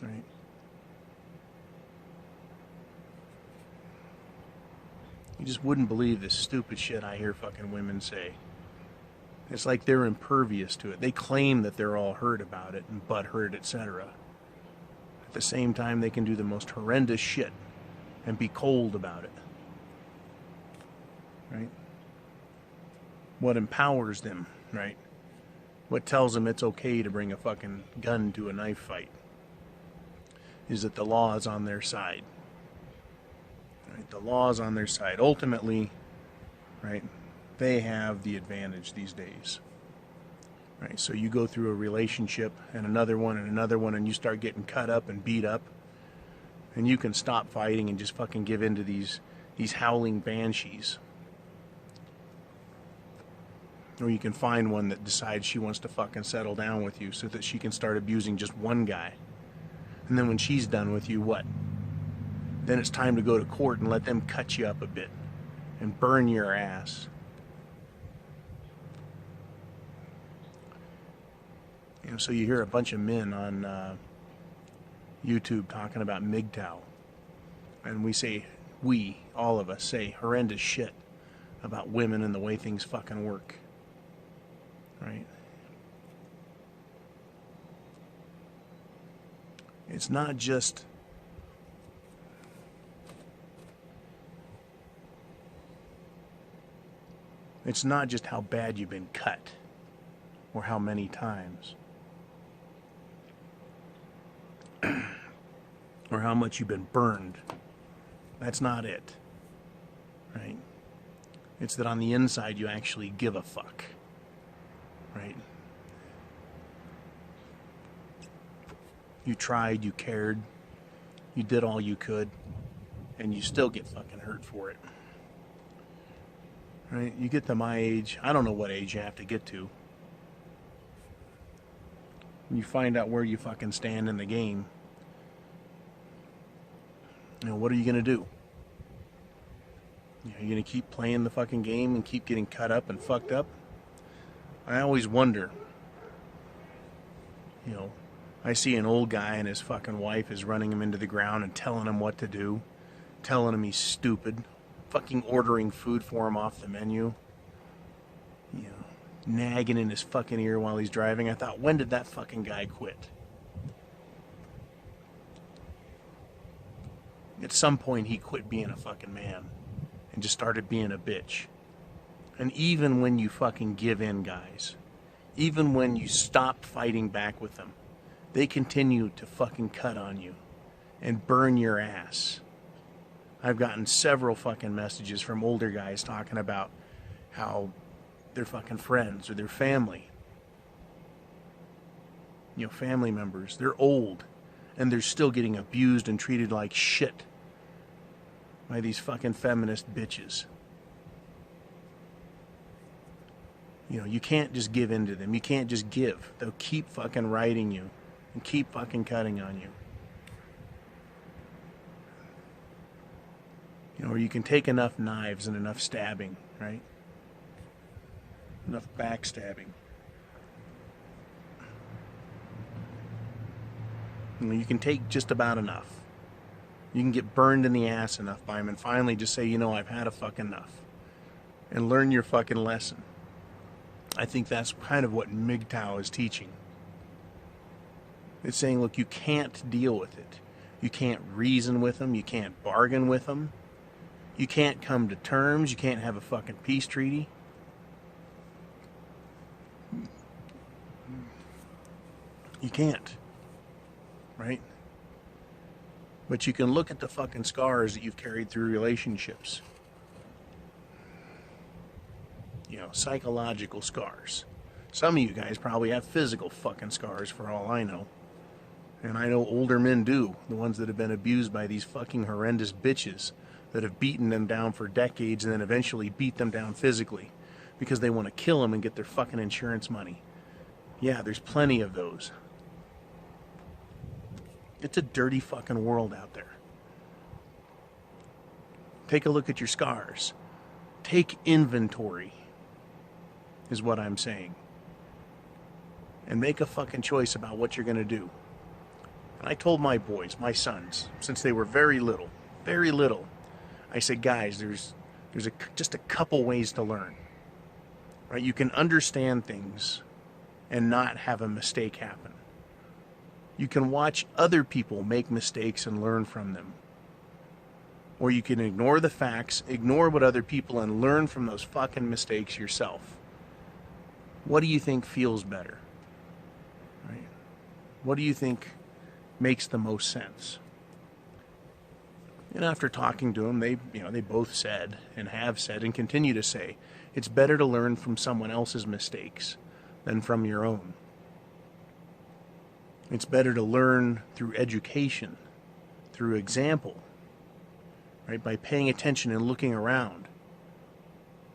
right? You just wouldn't believe this stupid shit I hear fucking women say. It's like they're impervious to it. They claim that they're all hurt about it and butthurt, etc. At the same time, they can do the most horrendous shit and be cold about it. Right? What empowers them, right? What tells them it's okay to bring a fucking gun to a knife fight is that the law is on their side. Right? The law is on their side. Ultimately, right, they have the advantage these days. Right? So you go through a relationship and another one and you start getting cut up and beat up, and you can stop fighting and just fucking give in to these howling banshees. Or you can find one that decides she wants to fucking settle down with you so that she can start abusing just one guy. And then when she's done with you, what? Then it's time to go to court and let them cut you up a bit and burn your ass. You know, so you hear a bunch of men on YouTube talking about Mgtow. And all of us say horrendous shit about women and the way things fucking work. Right? It's not just how bad you've been cut or how many times or how much you've been burned. That's not it. Right? It's that on the inside you actually give a fuck. Right? You tried, you cared, you did all you could, and you still get fucking hurt for it. Right? You get to my age, I don't know what age you have to get to. You find out where you fucking stand in the game. You know, what are you going to do? Are you going to keep playing the fucking game and keep getting cut up and fucked up? I always wonder, you know, I see an old guy and his fucking wife is running him into the ground and telling him what to do, telling him he's stupid, fucking ordering food for him off the menu, you know, nagging in his fucking ear while he's driving. I thought, when did that fucking guy quit? At some point he quit being a fucking man and just started being a bitch. And even when you fucking give in, guys, even when you stop fighting back with them, they continue to fucking cut on you and burn your ass. I've gotten several fucking messages from older guys talking about how their fucking friends or their family, you know, family members, they're old and they're still getting abused and treated like shit by these fucking feminist bitches. You know, you can't just give in to them. You can't just give. They'll keep fucking writing you and keep fucking cutting on you. You know, or you can take enough knives and enough stabbing, right? Enough backstabbing. You know, you can take just about enough. You can get burned in the ass enough by them and finally just say, you know, I've had a fucking enough. And learn your fucking lesson. I think that's kind of what Mgtow is teaching. It's saying, look, you can't deal with it. You can't reason with them. You can't bargain with them. You can't come to terms. You can't have a fucking peace treaty. You can't. Right? But you can look at the fucking scars that you've carried through relationships. You know, psychological scars. Some of you guys probably have physical fucking scars for all I know. And I know older men do. The ones that have been abused by these fucking horrendous bitches that have beaten them down for decades and then eventually beat them down physically because they want to kill them and get their fucking insurance money. Yeah, there's plenty of those. It's a dirty fucking world out there. Take a look at your scars. Take inventory, is what I'm saying. And make a fucking choice about what you're going to do. And I told my boys, my sons, since they were very little, I said, guys, there's just a couple ways to learn. Right? You can understand things and not have a mistake happen. You can watch other people make mistakes and learn from them. Or you can ignore the facts, ignore what other people, and learn from those fucking mistakes yourself. What do you think feels better? Right? What do you think makes the most sense? And after talking to them, they both said and have said and continue to say, it's better to learn from someone else's mistakes than from your own. It's better to learn through education, through example, right, by paying attention and looking around,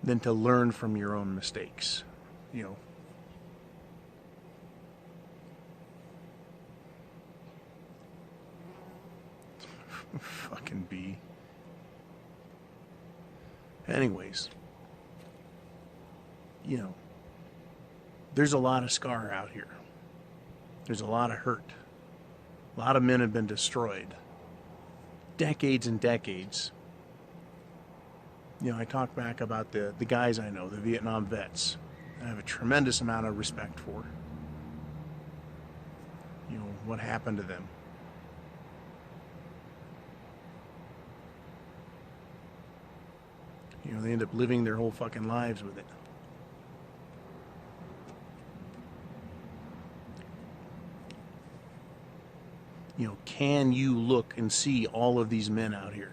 than to learn from your own mistakes. Fucking bee. Anyways, there's a lot of scar out here. There's a lot of hurt. A lot of men have been destroyed. Decades and decades. I talk back about the guys I know, the Vietnam vets. I have a tremendous amount of respect for. What happened to them. They end up living their whole fucking lives with it. Can you look and see all of these men out here?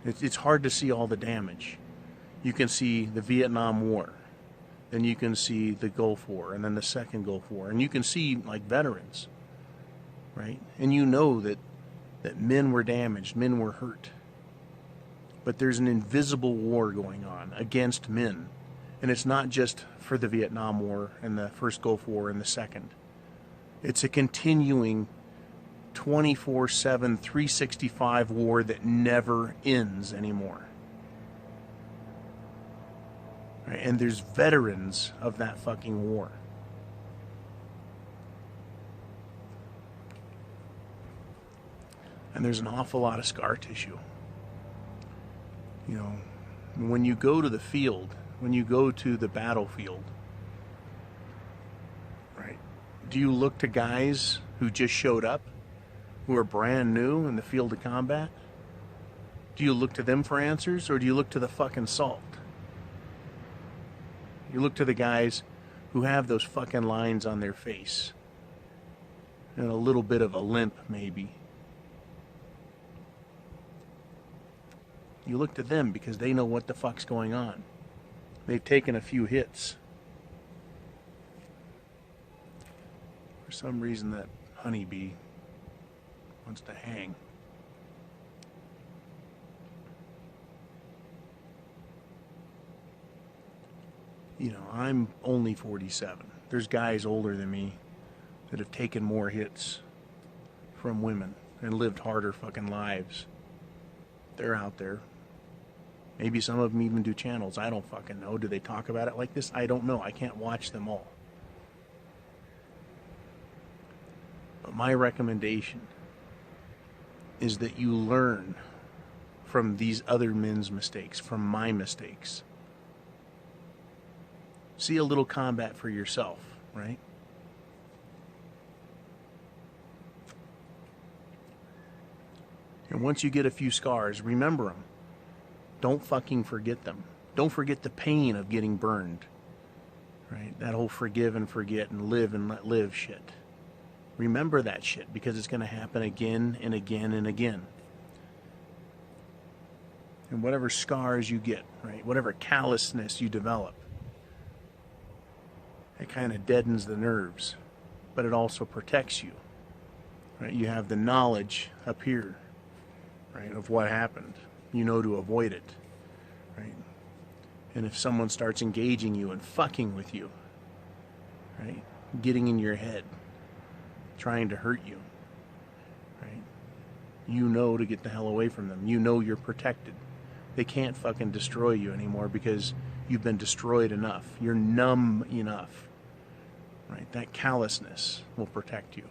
It's hard to see all the damage. You can see the Vietnam War, then you can see the Gulf War, and then the second Gulf War, and you can see like veterans, right? And that men were damaged, men were hurt. But there's an invisible war going on against men. And it's not just for the Vietnam War and the first Gulf War and the second. It's a continuing 24/7, 365 war that never ends anymore. Right? And there's veterans of that fucking war. And there's an awful lot of scar tissue. When you go to the field, when you go to the battlefield, right, do you look to guys who just showed up, who are brand new in the field of combat? Do you look to them for answers, or do you look to the fucking salt? You look to the guys who have those fucking lines on their face and a little bit of a limp, maybe. You look to them because they know what the fuck's going on. They've taken a few hits. For some reason that honeybee wants to hang. I'm only 47. There's guys older than me that have taken more hits from women and lived harder fucking lives. They're out there. Maybe some of them even do channels. I don't fucking know. Do they talk about it like this? I don't know. I can't watch them all. But my recommendation is that you learn from these other men's mistakes, from my mistakes. See a little combat for yourself, right? And once you get a few scars, remember them. Don't fucking forget them. Don't forget the pain of getting burned. Right? That whole forgive and forget and live and let live shit. Remember that shit, because it's going to happen again and again and again. And whatever scars you get, right? Whatever callousness you develop, it kind of deadens the nerves, but it also protects you. Right? You have the knowledge up here, right, of what happened. You know to avoid it, right? And if someone starts engaging you and fucking with you, right, getting in your head, trying to hurt you, right, you know to get the hell away from them. You know you're protected. They can't fucking destroy you anymore because you've been destroyed enough. You're numb enough, right? That callousness will protect you.